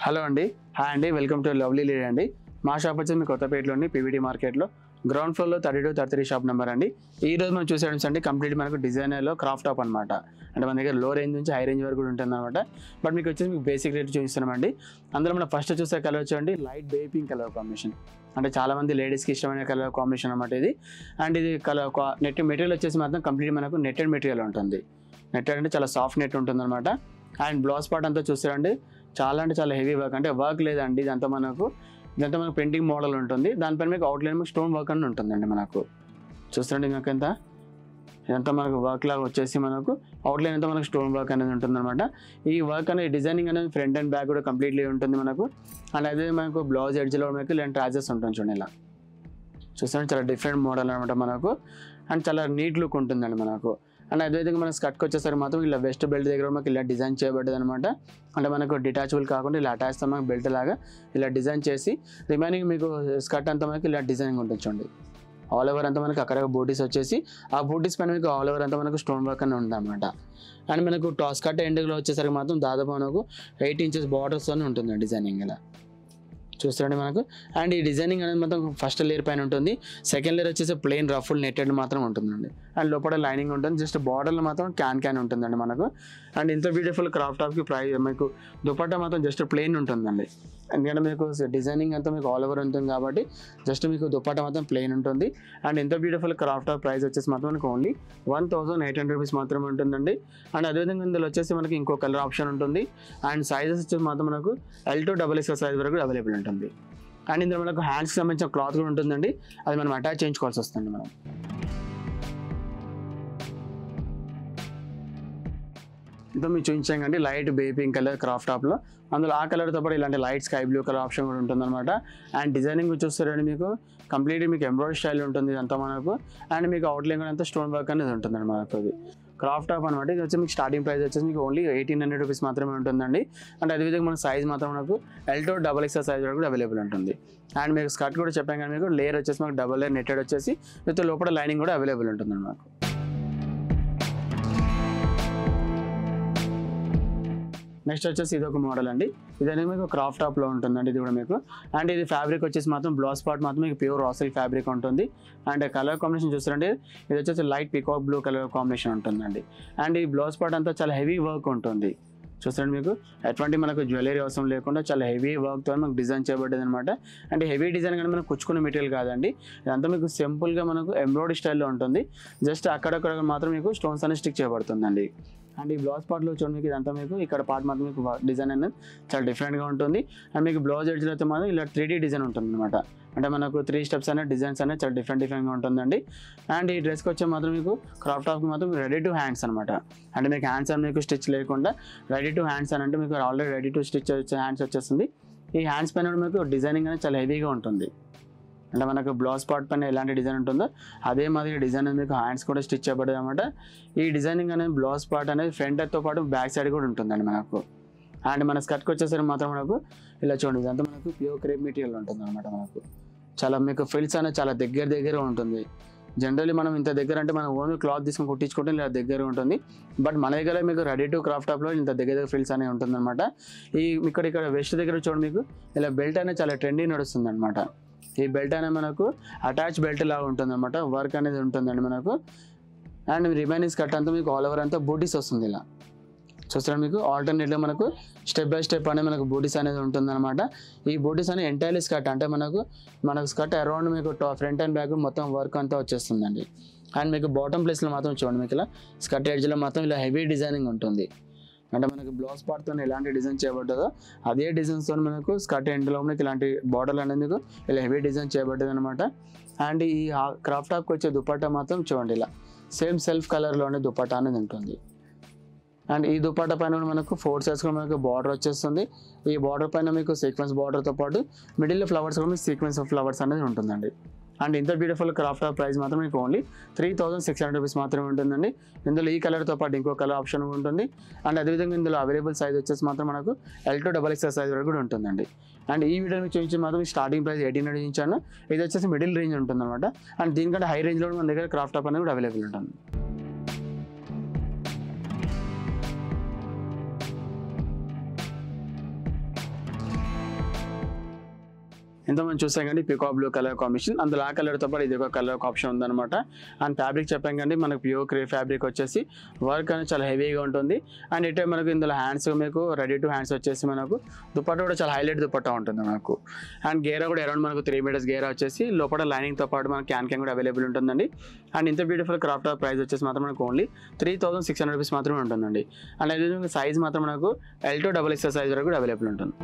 Hello అండి, hi అండి, welcome to lovely lady అండి. మా షాప్ వచ్చి మీ కొత్తపేటలోని పీవీటీ మార్కెట్లో గ్రౌండ్ ఫ్లోర్లో 32-33 షాప్ నెంబర్ అండి. ఈ రోజు మనం చూసేయడం అండి కంప్లీట్ మనకు డిజైనర్లో క్రాఫ్ట్ టాప్ అనమాట. అంటే మన దగ్గర లో రేంజ్ నుంచి హై రేంజ్ వరకు కూడా ఉంటుంది అనమాట. బట్ మీకు వచ్చేసి మీకు బేసిక్ రేట్ చూపిస్తున్నామండి. అందులో మనం ఫస్ట్ చూసే కలర్ వచ్చేయండి light baby pink colour combination. అంటే చాలామంది లేడీస్కి ఇష్టమైన కలర్ కాంబినేషన్ అనమాట ఇది. అండ్ ఇది కలర్ నెట్ మెటీరియల్ వచ్చేసి మాత్రం కంప్లీట్ మనకు నెట్టెడ్ మెటీరియల్ ఉంటుంది. నెట్టెడ్ అంటే చాలా సాఫ్ట్ నెట్ ఉంటుంది అనమాట. అండ్ బ్లౌజ్ పార్ట్ అంతా చూసారండి చాలా అంటే చాలా హెవీ వర్క్, అంటే వర్క్ లేదండి ఇదంతా మనకు పెయింటింగ్ మోడల్ ఉంటుంది. దానిపైన మీకు అవుట్లైన్ మీకు స్టోన్ వర్క్ అని ఉంటుందండి. మనకు చూస్తుంటే మీకు ఇదంతా మనకు వర్క్ లాగా వచ్చేసి మనకు అవుట్లైన్ అంతా మనకు స్టోన్ వర్క్ అనేది ఉంటుంది అనమాట. ఈ వర్క్ అనేది డిజైనింగ్ అనేది ఫ్రంట్ అండ్ బ్యాక్ కూడా కంప్లీట్లీ ఉంటుంది మనకు. అండ్ అదే మనకు బ్లౌజ్ ఎడ్జ్లో మనకు ఇలాంటి ట్రాజెస్ ఉంటుంది చూడండి. ఇలా చూస్తుంటే చాలా డిఫరెంట్ మోడల్ అనమాట మనకు. అండ్ చాలా నీట్ లుక్ ఉంటుందండి మనకు. అండ్ అదేవిధంగా మన స్కర్ట్కి వచ్చేసరికి మాత్రం ఇలా వెస్ట్ బెల్ట్ దగ్గర మనకి ఇలా డిజైన్ చేయబడ్డది అనమాట. అంటే మనకు డిటాచబుల్ కాకుండా ఇలా అటాచ్తో మనకు బెల్ట్ లాగా ఇలా డిజైన్ చేసి రిమైనింగ్ మీకు స్కర్ట్ అంతా మనకి ఇలా డిజైనింగ్ ఉంటుంది చూడండి. ఆల్ ఓవర్ అంతా మనకి అక్కడ బూటీస్ వచ్చేసి ఆ బూటీస్ పైన మీకు ఆల్ ఓవర్ అంతా మనకు స్టోన్ వర్క్ అని ఉంది అనమాట. అండ్ మనకు స్కర్ట్ ఎండ్లో వచ్చేసరికి మాత్రం దాదాపు మనకు 8 ఇంచెస్ బార్డర్స్తోనే ఉంటుంది డిజైనింగ్ ఇలా చూస్తుంటే మనకు. అండ్ ఈ డిజైనింగ్ అనేది మొత్తం ఫస్ట్ లేయర్ పైన ఉంటుంది. సెకండ్ లేయర్ వచ్చేసి ప్లెయిన్ రఫుల్ నెట్టెడ్ మాత్రం ఉంటుందండి. అండ్ లోపల లైనింగ్ ఉంటుంది. జస్ట్ బార్డర్లో మాత్రం క్యాన్ ఉంటుందండి మనకు. అండ్ ఇంత బ్యూటిఫుల్ క్రాఫ్ట్ టాప్కి మీకు దుపట్టా మాత్రం జస్ట్ ప్లెయిన్ ఉంటుందండి. ఎందుకంటే మీకు డిజైనింగ్ అంతా మీకు ఆల్ ఓవర్ ఉంటుంది కాబట్టి జస్ట్ మీకు దుపట్టా మాత్రం ప్లెయిన్ ఉంటుంది. అండ్ ఇంత బ్యూటిఫుల్ క్రాఫ్ట్ టాప్ ప్రైస్ వచ్చేసి మాత్రం మనకు ఓన్లీ 1800 రూపీస్ మాత్రమే ఉంటుందండి. అండ్ అదేవిధంగా ఇందులో వచ్చేసి మనకి ఇంకో కలర్ ఆప్షన్ ఉంటుంది. అండ్ సైజెస్ వచ్చేసి మాత్రం మనకు L to XXL సైజ్ వరకు అవైలబుల్ ఉంటుంది. అండ్ ఇందులో మనకు హ్యాండ్స్కి సంబంధించిన క్లాత్ కూడా ఉంటుందండి. అది మనం అటాచ్ చేయించుకోవాల్సి వస్తుంది మనం. ఇంత మీరు చూపించాం light baby pink colour craft టాప్లో. అందులో ఆ కలర్తో పాటు ఇలాంటి light sky blue colour option కూడా ఉంటుందన్నమాట. అండ్ డిజైనింగ్ చూస్తారండి మీకు కంప్లీట్లీ మీకు ఎంబ్రాయిడరీ స్టైల్ ఉంటుంది ఇదంతా మనకు. అండ్ మీకు అవుట్లైన్ కూడా అంతా స్టోన్ వర్క్ అనేది ఉంటుందండి మనకు. అది క్రాఫ్ట్ టాప్ అనమాట. ఇది వచ్చి మీకు స్టార్టింగ్ ప్రైస్ వచ్చేసి మీకు ఓన్లీ 1800 రూపీస్ మాత్రమే ఉంటుందండి. అండ్ అదేవిధంగా మన సైజ్ మాత్రం మనకు L to XXL సైజ్ వరకు కూడా అవైలబుల్ ఉంటుంది. అండ్ మీకు స్కర్ట్ కూడా చెప్పాం కానీ మీకు లేయర్ వచ్చేసి మనకు డబల్ లేయర్ నెట్టెడ్ వచ్చేసి విత్ లోపల లైనింగ్ కూడా అవైలబుల్ ఉంటుంది మనకు. నెక్స్ట్ వచ్చేసి ఇది ఒక మోడల్ అండి. ఇది అనేది మీకు క్రాఫ్ట్ టాప్లో ఉంటుందండి. ఇది కూడా మీకు అండ్ ఇది ఫ్యాబ్రిక్ వచ్చేసి మాత్రం బ్లౌజ్ పార్ట్ మాత్రం మీకు ప్యూర్ రాసిల్ ఫ్యాబ్రిక్ ఉంటుంది. అండ్ కలర్ కాంబినేషన్ చూస్తారంటే ఇది వచ్చేసి light peacock blue colour combination ఉంటుందండి. అండ్ ఈ బ్లౌజ్ పార్ట్ అంతా చాలా హెవీ వర్క్ ఉంటుంది. చూస్తారండి మీకు ఎటువంటి మనకు జ్యువెలరీ అవసరం లేకుండా చాలా హెవీ వర్క్తో మనకు డిజైన్ చేయబడ్డది అనమాట. అంటే హెవీ డిజైన్ కానీ మనకు కుచ్చుకునే మెటీరియల్ కాదండి. ఇదంతా మీకు సింపుల్గా మనకు ఎంబ్రాయిడరీ స్టైల్లో ఉంటుంది. జస్ట్ అక్కడక్కడ మాత్రం మీకు స్టోన్స్ అనేది స్టిక్ చేయబడుతుందండి. అండ్ ఈ బ్లౌజ్ పార్ట్లో చూడండి మీకు ఇదంతా మీకు ఇక్కడ పార్ట్ మాత్రం మీకు డిజైన్ అనేది చాలా డిఫరెంట్గా ఉంటుంది. అండ్ మీకు బ్లౌజ్ ఎడ్జ్లో అయితే మాత్రం ఇలా 3D డిజైన్ ఉంటుంది అనమాట. అంటే మనకు 3 స్టెప్స్ అనేది డిజైన్స్ అనేది చాలా డిఫరెంట్గా ఉంటుందండి. అండ్ ఈ డ్రెస్కి వచ్చే మాత్రం మీకు క్రాఫ్ట్ టాప్కి మాత్రం రెడీ టు హ్యాండ్స్ అనమాట. అంటే మీకు హ్యాండ్స్ అని మీకు స్టిచ్ లేకుండా రెడీ టు హ్యాండ్స్ అని అంటే మీకు already ready to stitch hands వచ్చేస్తుంది. ఈ హ్యాండ్స్ పైన మీకు డిజైనింగ్ అనేది చాలా హెవీగా ఉంటుంది. అంటే మనకు బ్లౌజ్ పార్ట్ పైన ఎలాంటి డిజైన్ ఉంటుందో అదే మాదిరి డిజైన్ అనేది మీకు హ్యాండ్స్ కూడా స్టిచ్ చేయబడదు అనమాట. ఈ డిజైనింగ్ అనేది బ్లౌజ్ పార్ట్ అనేది ఫ్రంట్తో పాటు బ్యాక్ సైడ్ కూడా ఉంటుందండి మనకు. అండ్ మన స్కర్ట్కి వచ్చేసరికి మాత్రం మనకు ఇలా చూడండి ఇదంతా మనకు ప్యూర్ క్రేప్ మెటీరియల్ ఉంటుంది అనమాట. మనకు చాలా మీకు ఫ్రిల్స్ అనేది చాలా దగ్గర ఉంటుంది. జనరల్లీ మనం ఇంత దగ్గర అంటే మనం ఓన్లీ క్లాత్ తీసుకొని కుట్టించుకుంటే ఇలా దగ్గర ఉంటుంది. బట్ మన దగ్గర మీకు రెడీ టు క్రాఫ్ట్ టాప్లో ఇంత దగ్గర ఫ్రిల్స్ అనేవి ఉంటుంది అనమాట. ఈ ఇక్కడ వెస్ట్ దగ్గర చూడండి మీకు ఇలా బెల్ట్ అనేది చాలా ట్రెండీ నడుస్తుంది అనమాట. ఈ బెల్ట్ అనేది మనకు అటాచ్ బెల్ట్ లాగా ఉంటుంది అనమాట. వర్క్ అనేది ఉంటుందండి మనకు. అండ్ రిమైనింగ్ స్కర్ట్ అంతా మీకు ఆల్ ఓవర్ అంతా బూటీస్ వస్తుంది. ఇలా చూస్తారా మీకు ఆల్టర్నేట్గా మనకు స్టెప్ బై స్టెప్ అనేది మనకు బూటీస్ అనేది ఉంటుందన్నమాట. ఈ బూటీస్ అనేది ఎంటైర్లీ స్కర్ట్ అంటే మనకు స్కర్ట్ అరౌండ్ మీకు ఫ్రంట్ అండ్ బ్యాక్ మొత్తం వర్క్ అంతా వచ్చేస్తుందండి. అండ్ మీకు బాటమ్ ప్లేస్లో మాత్రం చూడండి మీకు ఇలా స్కర్ట్ ఎడ్జ్లో మాత్రం ఇలా హెవీ డిజైనింగ్ ఉంటుంది. అంటే మనకి బ్లౌజ్ పార్ట్తో ఎలాంటి డిజైన్ చేయబడ్డదో అదే డిజైన్స్తో మనకు స్కర్ట్ ఎండ్లో మనకి ఇలాంటి బార్డర్లు అనేది మీకు ఇలా హెవీ డిజైన్ చేయబడ్డది అనమాట. అండ్ ఈ క్రాఫ్ట్ టాప్కి వచ్చే దుపట్టా మాత్రం చూడండి ఇలా సేమ్ సెల్ఫ్ కలర్లోనే దుపట్టా అనేది ఉంటుంది. అండ్ ఈ దుపట్టా పైన మనకు 4 సైడ్స్ కూడా మనకు బార్డర్ వచ్చేస్తుంది. ఈ బార్డర్ పైన మీకు సీక్వెన్స్ బార్డర్తో పాటు మిడిల్లో ఫ్లవర్స్ కూడా మీకు సీక్వెన్స్ ఆఫ్ ఫ్లవర్స్ అనేది ఉంటుందండి. అండ్ ఇంత బ్యూటిఫుల్ క్రాఫ్ట్ టాప్ ప్రైస్ మాత్రం మీకు ఓన్లీ 3600 రూపీస్ మాత్రమే ఉంటుందండి. ఇందులో ఈ కలర్తో పాటు ఇంకో కలర్ ఆప్షన్ ఉంటుంది. అండ్ అదేవిధంగా ఇందులో అవైలబుల్ సైజ్ వచ్చేసి మాత్రం మనకు L to XXL సైజ్ వరకు కూడా ఉంటుందండి. అండ్ ఈ వీడియో మీకు చూపించి మాత్రం స్టార్టింగ్ ప్రైస్ 1800 ఇచ్చాను. ఇది వచ్చేసి మిడిల్ రేంజ్ ఉంటుంది అనమాట. అండ్ దీనికంటే హై రేంజ్లో మన దగ్గర క్రాఫ్ట్ టాప్ అనేది కూడా అవైలబుల్ ఉంటుంది. ఇంతకుముందు చూసాం కండి పికాక్ బ్లూ కలర్ కాంబినేషన్, అందులో ఆ కలర్తో పాటు ఇది ఒక కలర్ ఆప్షన్ ఉందన్నమాట. అండ్ ఫ్యాబ్రిక్ చెప్పాం కండి మనకు ప్యూర్ క్రేప్ ఫ్యాబ్రిక్ వచ్చేసి వర్క్ అనేది చాలా హెవీగా ఉంటుంది. అండ్ ఇటే మనకు ఇందులో హ్యాండ్స్ మీకు రెడీ టు హ్యాండ్స్ వచ్చేసి మనకు దుపట్టా కూడా చాలా హైలైట్ దుపట్టా ఉంటుంది మనకు. అండ్ గేరా కూడా అరౌండ్ మనకు 3 మీటర్స్ గేరా వచ్చేసి లోపల లైనింగ్తో పాటు మనకి క్యాన్ కూడా అవైలబుల్ ఉంటుందండి. అండ్ ఇంత బ్యూటిఫుల్ క్రాఫ్ట్ టాప్ ప్రైస్ వచ్చేసి మాత్రం మనకు ఓన్లీ 3600 రూపీస్ మాత్రమే ఉంటుందండి. అండ్ అదే సైజ్ మాత్రం మనకు L to XXL సైజ్ వరకు కూడా అవైలబుల్ ఉంటుంది.